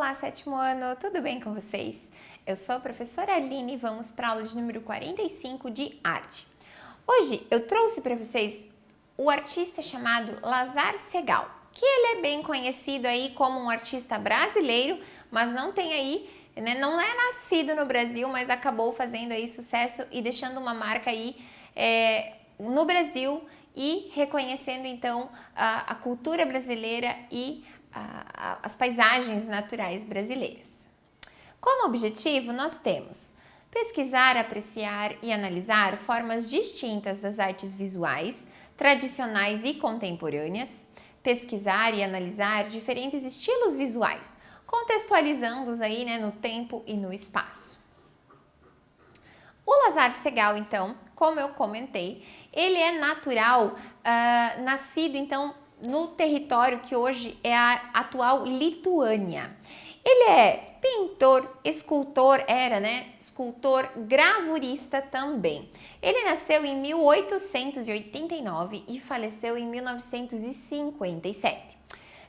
Olá, sétimo ano, tudo bem com vocês? Eu sou a professora Aline e vamos para a aula de número 45 de arte. Hoje eu trouxe para vocês o artista chamado Lazar Segal, que ele é bem conhecido aí como um artista brasileiro, mas não tem aí, não é nascido no Brasil, mas acabou fazendo aí sucesso e deixando uma marca aí no Brasil e reconhecendo então a cultura brasileira e as paisagens naturais brasileiras. Como objetivo, nós temos pesquisar, apreciar e analisar formas distintas das artes visuais, tradicionais e contemporâneas, pesquisar e analisar diferentes estilos visuais, contextualizando-os aí no tempo e no espaço. O Lazar Segal, então, como eu comentei, ele é natural, nascido então no território que hoje é a atual Lituânia. Ele é pintor, escultor, escultor, gravurista também. Ele nasceu em 1889 e faleceu em 1957.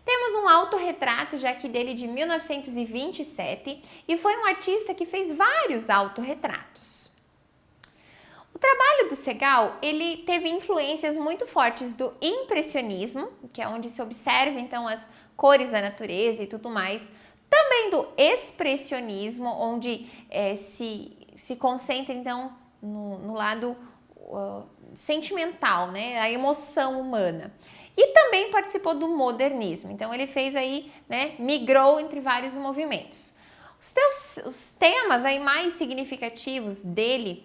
Temos um autorretrato já aqui dele de 1927 e foi um artista que fez vários autorretratos. O trabalho do Segal, ele teve influências muito fortes do impressionismo, que é onde se observa então as cores da natureza e tudo mais, também do expressionismo, onde se concentra então no lado sentimental, a emoção humana. E também participou do modernismo, então ele fez aí, migrou entre vários movimentos. Os temas aí mais significativos dele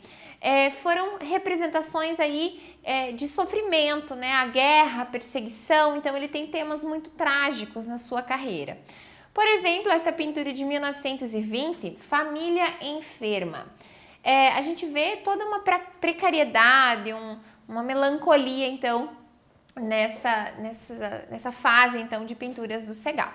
foram representações aí de sofrimento, a guerra, a perseguição, então ele tem temas muito trágicos na sua carreira. Por exemplo, essa pintura de 1920, Família Enferma. A gente vê toda uma precariedade, uma melancolia, então, nessa fase, então, de pinturas do Segal.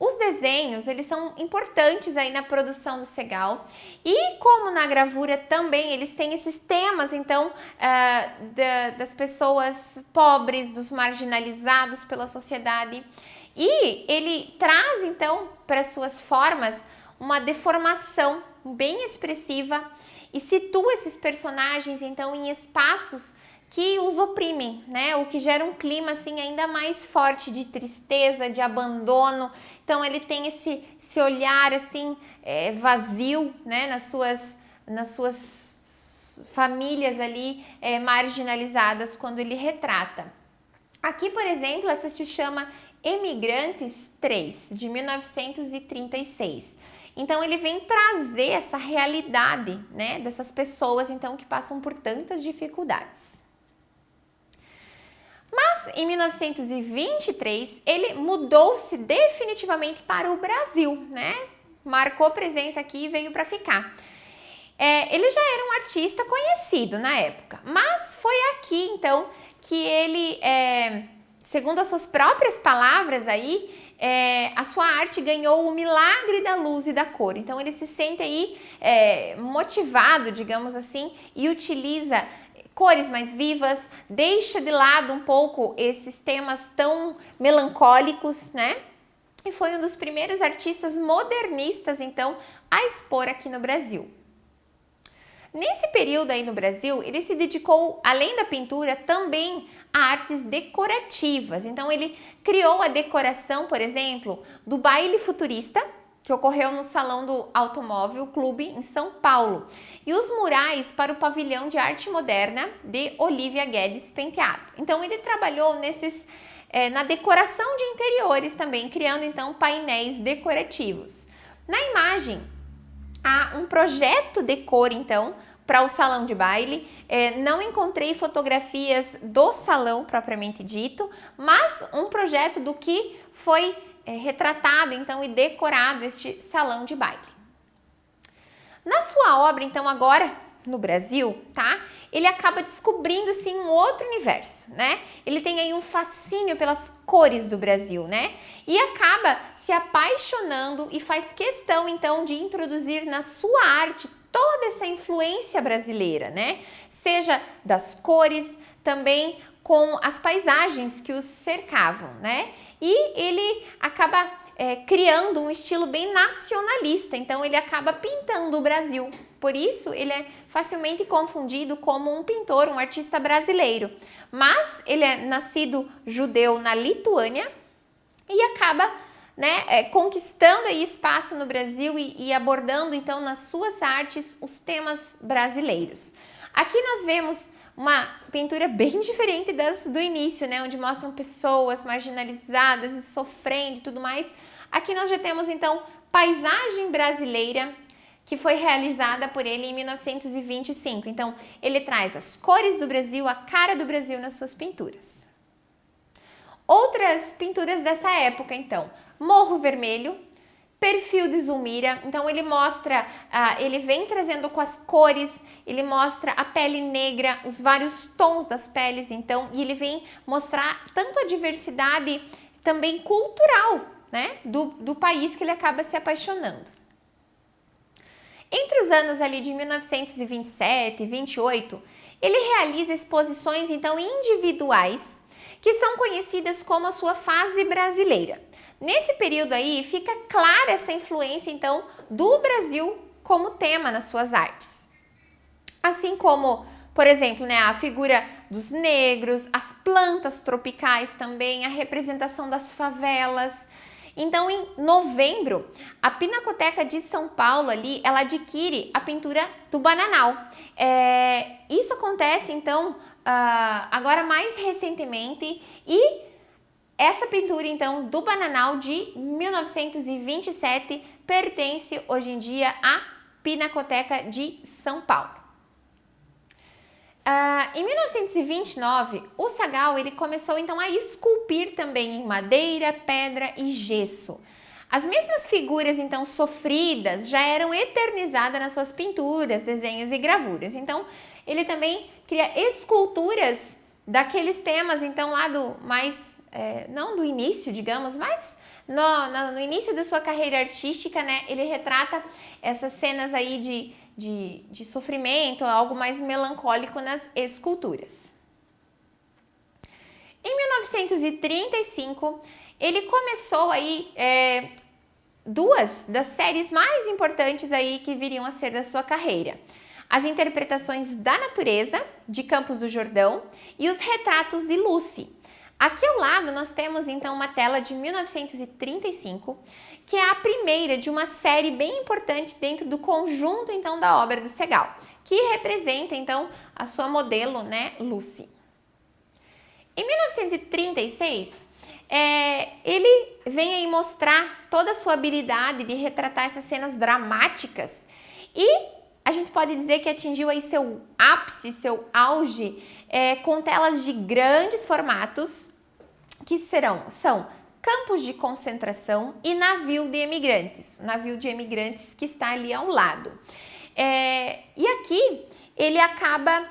Os desenhos, eles são importantes aí na produção do Segal e como na gravura também, eles têm esses temas, então, das pessoas pobres, dos marginalizados pela sociedade e ele traz, então, para suas formas uma deformação bem expressiva e situa esses personagens, então, em espaços que os oprimem, o que gera um clima assim ainda mais forte de tristeza, de abandono. Então ele tem esse olhar assim vazio, nas suas famílias ali marginalizadas quando ele retrata. Aqui, por exemplo, essa se chama Emigrantes 3, de 1936. Então ele vem trazer essa realidade, dessas pessoas então que passam por tantas dificuldades. Mas em 1923 ele mudou-se definitivamente para o Brasil, marcou presença aqui e veio para ficar. Ele já era um artista conhecido na época, mas foi aqui então que ele, segundo as suas próprias palavras aí, a sua arte ganhou o milagre da luz e da cor. Então ele se sente aí motivado, digamos assim, e utiliza cores mais vivas, deixa de lado um pouco esses temas tão melancólicos, E foi um dos primeiros artistas modernistas, então, a expor aqui no Brasil. Nesse período aí no Brasil, ele se dedicou, além da pintura, também a artes decorativas. Então, ele criou a decoração, por exemplo, do baile futurista, que ocorreu no Salão do Automóvel Clube, em São Paulo, e os murais para o Pavilhão de Arte Moderna de Olívia Guedes Penteado. Então, ele trabalhou na decoração de interiores também, criando, então, painéis decorativos. Na imagem, há um projeto de cor, então, para o salão de baile. Não encontrei fotografias do salão propriamente dito, mas um projeto do que foi retratado, então, e decorado este salão de baile. Na sua obra, então, agora no Brasil, ele acaba descobrindo, assim, um outro universo, Ele tem aí um fascínio pelas cores do Brasil, E acaba se apaixonando e faz questão, então, de introduzir na sua arte toda essa influência brasileira, Seja das cores, também com as paisagens que os cercavam, E ele acaba criando um estilo bem nacionalista, então ele acaba pintando o Brasil. Por isso, ele é facilmente confundido como um pintor, um artista brasileiro. Mas ele é nascido judeu na Lituânia e acaba, né, conquistando aí espaço no Brasil e abordando então nas suas artes os temas brasileiros. Aqui nós vemos uma pintura bem diferente do início, né, onde mostram pessoas marginalizadas e sofrendo e tudo mais. Aqui nós já temos então Paisagem Brasileira, que foi realizada por ele em 1925. Então, ele traz as cores do Brasil, a cara do Brasil nas suas pinturas. Outras pinturas dessa época, então, Morro Vermelho, Perfil de Zulmira. Então, ele mostra, ele vem trazendo com as cores, ele mostra a pele negra, os vários tons das peles, então, e ele vem mostrar tanto a diversidade também cultural, né, do país que ele acaba se apaixonando. Entre os anos ali de 1927 e 28, ele realiza exposições então individuais, que são conhecidas como a sua fase brasileira. Nesse período aí fica clara essa influência então do Brasil como tema nas suas artes. Assim como, por exemplo, né, a figura dos negros, as plantas tropicais também, a representação das favelas. Então, em novembro, a Pinacoteca de São Paulo ali, ela adquire a pintura do Bananal. Isso acontece, então, agora mais recentemente, e essa pintura, então, do Bananal de 1927 pertence hoje em dia à Pinacoteca de São Paulo. Em 1929, o Sagal ele começou então a esculpir também em madeira, pedra e gesso. As mesmas figuras então sofridas já eram eternizadas nas suas pinturas, desenhos e gravuras. Então, ele também cria esculturas daqueles temas então lá do mais, não do início, digamos, mas no início da sua carreira artística, né, ele retrata essas cenas aí de sofrimento, algo mais melancólico nas esculturas. Em 1935, ele começou aí duas das séries mais importantes aí que viriam a ser da sua carreira. As interpretações da natureza, de Campos do Jordão, e os retratos de Lucy. Aqui ao lado nós temos então uma tela de 1935, que é a primeira de uma série bem importante dentro do conjunto então da obra do Sagal, que representa então a sua modelo, né, Lucy. Em 1936, ele vem aí mostrar toda a sua habilidade de retratar essas cenas dramáticas e a gente pode dizer que atingiu aí seu ápice, seu auge, com telas de grandes formatos, que são campos de concentração e navio de emigrantes, o navio de emigrantes que está ali ao lado. E aqui ele acaba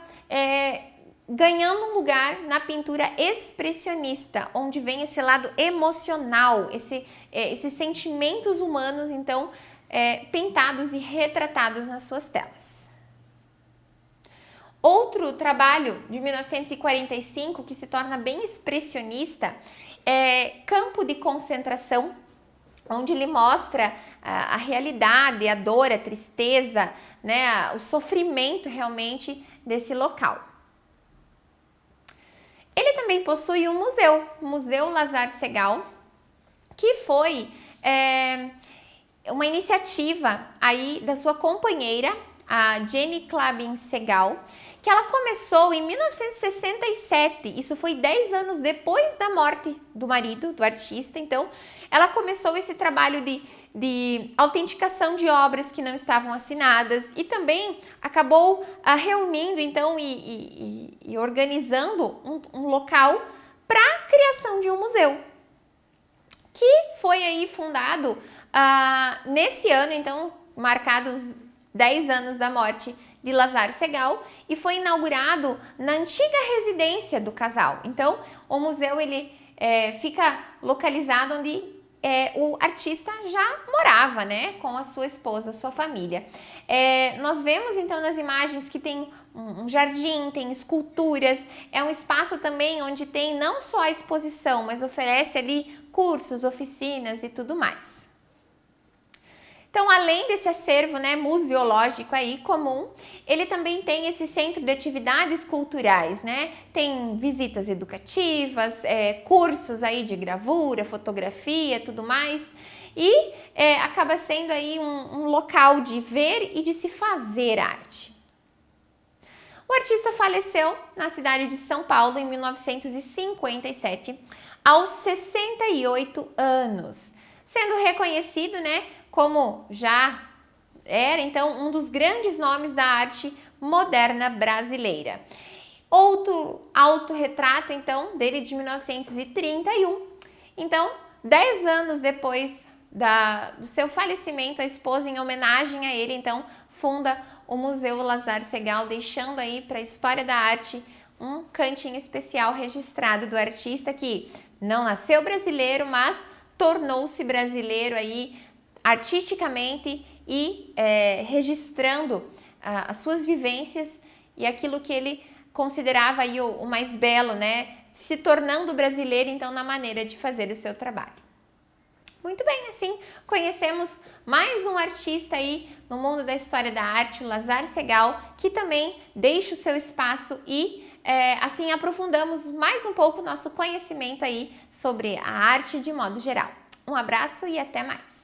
ganhando um lugar na pintura expressionista, onde vem esse lado emocional, esses sentimentos humanos, então, pintados e retratados nas suas telas. Outro trabalho de 1945 que se torna bem expressionista é Campo de Concentração, onde ele mostra a realidade, a dor, a tristeza, né, o sofrimento realmente desse local. Ele também possui um museu, o Museu Lazar Segal, que foi uma iniciativa aí da sua companheira, a Jenny Klabin Segal, que ela começou em 1967, isso foi 10 anos depois da morte do marido, do artista. Então, ela começou esse trabalho de autenticação de obras que não estavam assinadas e também acabou reunindo então e organizando um local para a criação de um museu, que foi aí fundado nesse ano, então, marcados 10 anos da morte de Lazar Segal, e foi inaugurado na antiga residência do casal. Então, o museu ele fica localizado onde o artista já morava, né, com a sua esposa, sua família. Nós vemos então nas imagens que tem um jardim, tem esculturas, é um espaço também onde tem não só a exposição, mas oferece ali cursos, oficinas e tudo mais. Então, além desse acervo, né, museológico aí comum, ele também tem esse centro de atividades culturais, né? Tem visitas educativas, cursos aí de gravura, fotografia, tudo mais. E acaba sendo aí um local de ver e de se fazer arte. O artista faleceu na cidade de São Paulo em 1957, aos 68 anos, sendo reconhecido, né, como já era, então, um dos grandes nomes da arte moderna brasileira. Outro autorretrato, então, dele de 1931. Então, 10 anos depois do seu falecimento, a esposa, em homenagem a ele, então, funda o Museu Lazar Segall, deixando aí para a história da arte um cantinho especial registrado do artista que não nasceu brasileiro, mas tornou-se brasileiro aí artisticamente e registrando as suas vivências e aquilo que ele considerava aí o mais belo, né? Se tornando brasileiro, então, na maneira de fazer o seu trabalho. Muito bem, assim, conhecemos mais um artista aí no mundo da história da arte, o Lazar Segall, que também deixa o seu espaço e assim aprofundamos mais um pouco o nosso conhecimento aí sobre a arte de modo geral. Um abraço e até mais!